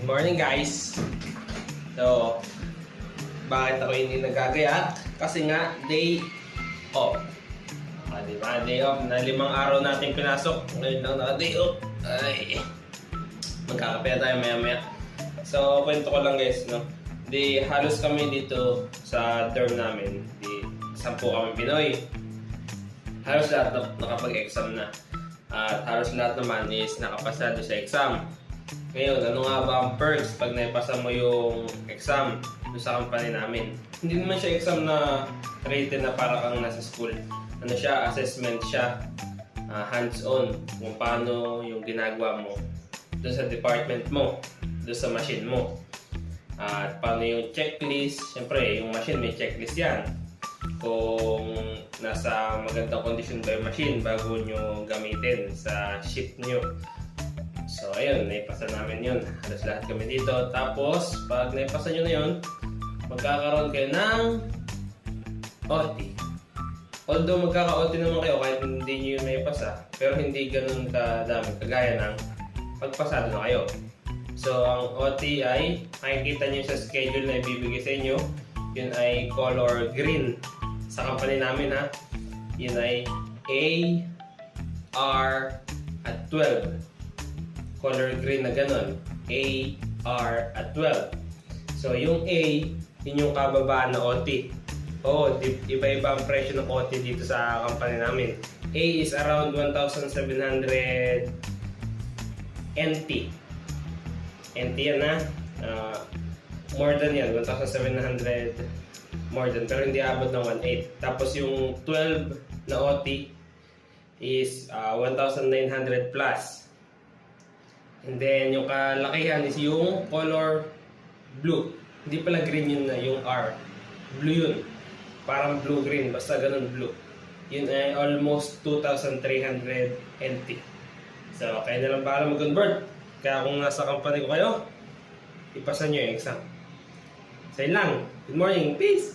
Good morning guys! So, bakit ako hindi nagkagayak? Kasi nga, day off. Diba? Day off na 5 araw natin pinasok. Ngayon lang naka-day off. Ay, magkakape tayo maya-maya. So, kwento ko lang guys, no? Halos kami dito sa dorm namin. 10 kami Pinoy. Halos lahat nakapag-exam na. At halos lahat naman is nakapasado sa exam. Ngayon, ano nga ba ang perks pag naipasa mo yung exam sa company namin? Hindi naman siya exam na rated na para kang nasa school. Ano siya, assessment siya, hands-on, kung paano yung ginagawa mo doon sa department mo, doon sa machine mo. At paano yung checklist, siyempre yung machine may checklist yan. Kung nasa magandang kondisyon ba yung machine bago nyo gamitin sa shift nyo. So ayun, naipasa namin yun. Halos lahat kami dito. Tapos, pag naipasa nyo na yun, magkakaroon kayo ng OT. Although magkaka-OT naman kayo kahit hindi nyo yun naipasa, pero hindi ganun kadami, kagaya ng pagpasado na kayo. So ang OT ay, makikita nyo sa schedule na ibibigay sa inyo, yun ay color green. Sa company namin ha, yun ay A, R, at 12. Color green na ganun. A, R, at 12. So, yung A, yun yung kababaan na OT. Oo, iba-iba ang presyo ng OT dito sa company namin. A is around 1,700 NT. NT yan ha. More than yan, 1,700 more than. Pero hindi abot ng 1,800. Tapos yung 12 na OT is 1,900 plus. And then, yung kalakihan is yung color blue. Hindi pala green yun na, yung R. Blue yun. Parang blue-green, basta ganun blue. Yun ay almost 2,300 NT. So, kayo na lang bahala mag-convert. Kaya kung nasa company ko kayo, ipasa nyo yung exam. So, yun lang. Good morning. Peace!